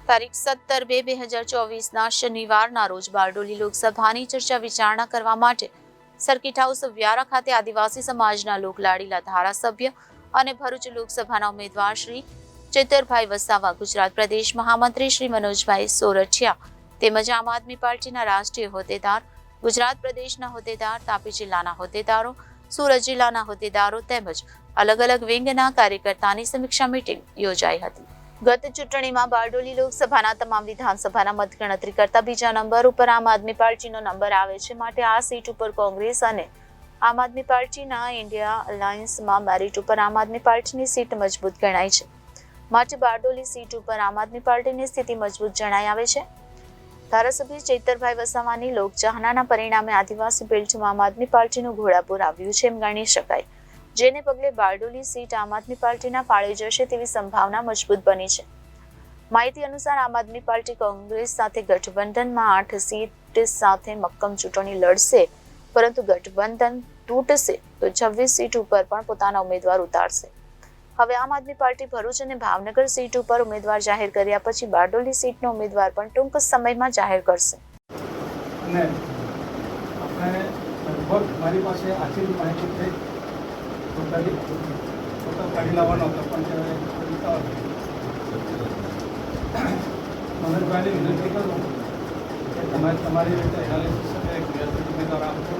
તારીખ 17/2/2024ના શનિવારના રોજ બારડોલી લોકસભાની ચર્ચા વિચારણા કરવા માટે સર્કિટ હાઉસ વ્યારા ખાતે આદિવાસી સમાજના લોકલાડીલા ધારાસભ્ય અને ભરૂચ લોકસભાના ઉમેદવાર શ્રી ચેતરભાઈ વસાવા, ગુજરાત પ્રદેશ મહામંત્રી શ્રી મનોજભાઈ સોરઠિયા તેમજ આમ આદમી પાર્ટીના રાષ્ટ્રીય હોદ્દેદાર, ગુજરાત પ્રદેશના હોદ્દેદાર, તાપી જિલ્લાના હોદ્દેદારો, સુરત જિલ્લાના હોદ્દેદારો તેમજ અલગ અલગ વિંગના કાર્યકર્તાની સમીક્ષા મીટિંગ યોજાઈ હતી. ગત ચૂંટણીમાં બારડોલી લોકસભાના તમામ વિધાનસભાના મતગણતરી કરતા બીજા નંબર ઉપર આમ આદમી પાર્ટીનો નંબર આવે છે. માટે આ સીટ ઉપર કોંગ્રેસ અને આમ આદમી પાર્ટીના ઇન્ડિયા અલાયન્સમાં મેરિટ ઉપર આમ આદમી પાર્ટીની સીટ મજબૂત ગણાય છે. માટે બારડોલી સીટ ઉપર આમ આદમી પાર્ટીની સ્થિતિ મજબૂત જણાઈ આવે છે. ધારાસભ્ય ચેતરભાઈ વસાવાની લોકચાહનાના પરિણામે આદિવાસી બેલ્ટમાં આમ આદમી પાર્ટીનું ઘોડાપુર આવ્યું છે એમ ગણી શકાય, જેને પગલે બારડોલી સીટ આમ આદમી પાર્ટીના ફાળે જશે તેવી સંભાવના મજબૂત બની છે. માહિતી અનુસાર આમ આદમી પાર્ટી કોંગ્રેસ સાથે ગઠબંધનમાં 8 સીટ સાથે મક્કમ ચૂંટણી લડશે, પરંતુ ગઠબંધન તૂટશે તો 26 સીટ ઉપર પણ પોતાના ઉમેદવાર ઉતારશે. હવે આમ આદમી પાર્ટી ભરૂચ અને ભાવનગર સીટ ઉપર ઉમેદવાર જાહેર કર્યા પછી બારડોલી સીટનો ઉમેદવાર પણ ટૂંક સમયમાં જાહેર કરશે. મારી પાસે આટલી માહિતી થઈ કાઢી લાવવાનો હતો, પણ મનોજભાઈને વિનંતી કરું કે તમે તમારી રીતે એનાલિસિસ સાથે વ્યવસ્થિત ઉમેદવાર આપશો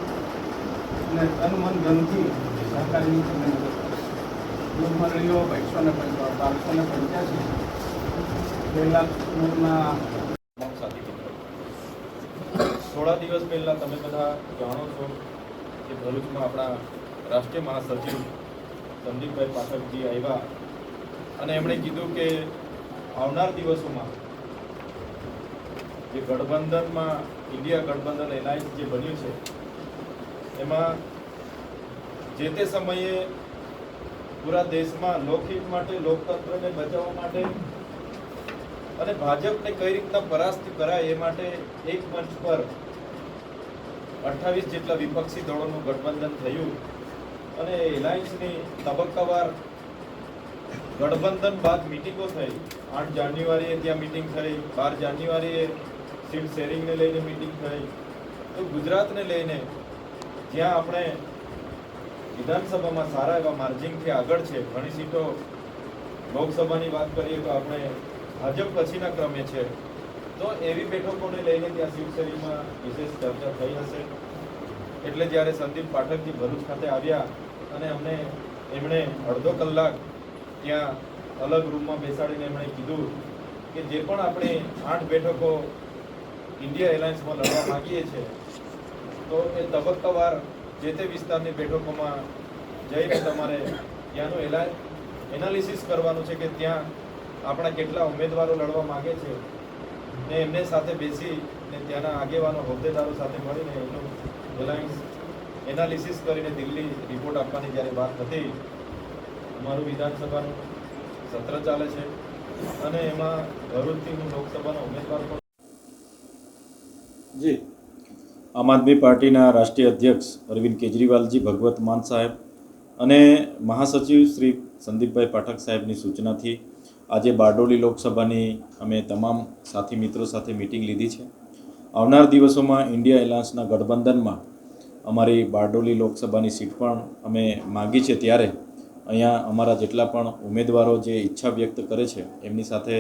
અને તન મન ધનથી સહકારીની તમને મદદ કરશે. લોક મંડળીઓ 1285 2 લાખના સાથી મિત્રો, થોડા દિવસ પહેલાં તમે બધા જાણો છો કે ભરૂચમાં આપણા રાષ્ટ્રીય મહાસચિવ સંદીપભાઈ પાઠકજી આવ્યા અને એમણે કીધું કે આવનાર દિવસોમાં જે ગઠબંધનમાં ઇન્ડિયા ગઠબંધન એલાયન્સ જે બન્યું છે એમાં જે તે સમયે પૂરા દેશમાં લોકહિત માટે, લોકતંત્રને બચાવવા માટે અને ભાજપને કઈ રીતના પરાસ્ત કરાય એ માટે એક મંચ પર 28 જેટલા વિપક્ષી દળોનું ગઠબંધન થયું અને એલાયન્સની તબક્કાવાર ગઠબંધન બાદ મિટિંગો થઈ. 8 જાન્યુઆરીએ ત્યાં મિટિંગ થઈ, 12 જાન્યુઆરીએ સીટ શેરિંગને લઈને મિટિંગ થઈ. તો ગુજરાતને લઈને જ્યાં આપણે વિધાનસભામાં સારા એવા માર્જિનથી આગળ છે, ઘણી સીટો લોકસભાની વાત કરીએ તો આપણે ભાજપ પછીના ક્રમે છે, તો એવી બેઠકોને લઈને ત્યાં સીટ શેરિંગમાં વિશેષ ચર્ચા થઈ હશે. એટલે જ્યારે સંદીપ પાઠકજી ભરૂચ ખાતે આવ્યા અને એમણે અડધો કલાક ત્યાં અલગ રૂમમાં બેસાડીને એમણે કીધું કે જે પણ આપણે 8 બેઠકો ઇન્ડિયા એલાયન્સમાં લડવા માંગીએ છીએ તો એ તબક્કાવાર જે તે વિસ્તારની બેઠકોમાં જઈને તમારે ત્યાંનું એનાલિસિસ કરવાનું છે કે ત્યાં આપણા કેટલા ઉમેદવારો લડવા માંગે છે ને એમને સાથે બેસી ને ત્યાંના આગેવાનો, હોદ્દેદારો સાથે મળીને એનું એલાયન્સ એનાલિસિસ કરીને દિલ્હી રિપોર્ટ આપવાની જ્યારે વાત હતી. અમારું વિધાનસભાનું સત્ર ચાલે છે અને એમાં ભરૂચથી હું લોકસભાનો ઉમેદવાર પણ. જી, આમ આદમી પાર્ટીના રાષ્ટ્રીય અધ્યક્ષ અરવિંદ કેજરીવાલજી, ભગવત માન સાહેબ અને મહાસચિવ શ્રી સંદીપભાઈ પાઠક સાહેબની સૂચનાથી આજે બારડોલી લોકસભાની અમે તમામ સાથી મિત્રો સાથે મિટિંગ લીધી છે. આવનાર દિવસોમાં ઇન્ડિયા એલાયન્સના ગઠબંધનમાં અમારી બારડોલી લોકસભાની સીટ પણ અમે માગી છે, ત્યારે અહીંયા અમારા જેટલા પણ ઉમેદવારો જે ઈચ્છા વ્યક્ત કરે છે એમની સાથે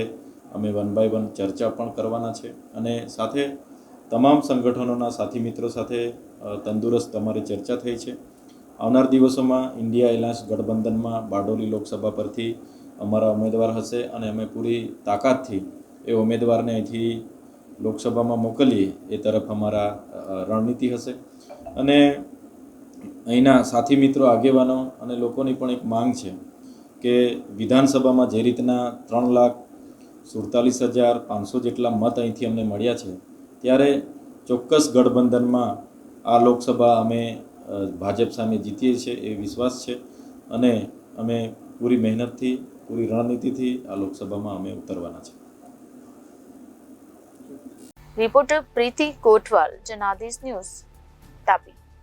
અમે 1 by 1 ચર્ચા પણ કરવાના છે અને સાથે તમામ સંગઠનોના સાથી મિત્રો સાથે તંદુરસ્ત અમારી ચર્ચા થઈ છે. આવનાર દિવસોમાં ઇન્ડિયા એલાયન્સ ગઠબંધનમાં બારડોલી લોકસભા પરથી અમારા ઉમેદવાર હશે અને અમે પૂરી તાકાતથી એ ઉમેદવારને અહીંથી લોકસભામાં મોકલીએ એ તરફ અમારા રણનીતિ હશે. અને અહીંના સાથી મિત્રો, આગેવાનો અને લોકોની પણ એક માંગ છે કે વિધાનસભામાં જે રીતના 3,47,500 જેટલા મત અહીંથી અમને મળ્યા છે, ત્યારે ચોક્કસ ગઠબંધનમાં આ લોકસભા અમે ભાજપ સામે જીતીએ છીએ એ વિશ્વાસ છે અને અમે પૂરી મહેનતથી, પૂરી રણનીતિથી આ લોકસભામાં અમે ઉતરવાના છે. રિપોર્ટર પ્રીતિ કોટવાલ, જનાદેશ ન્યૂઝ, તાપી.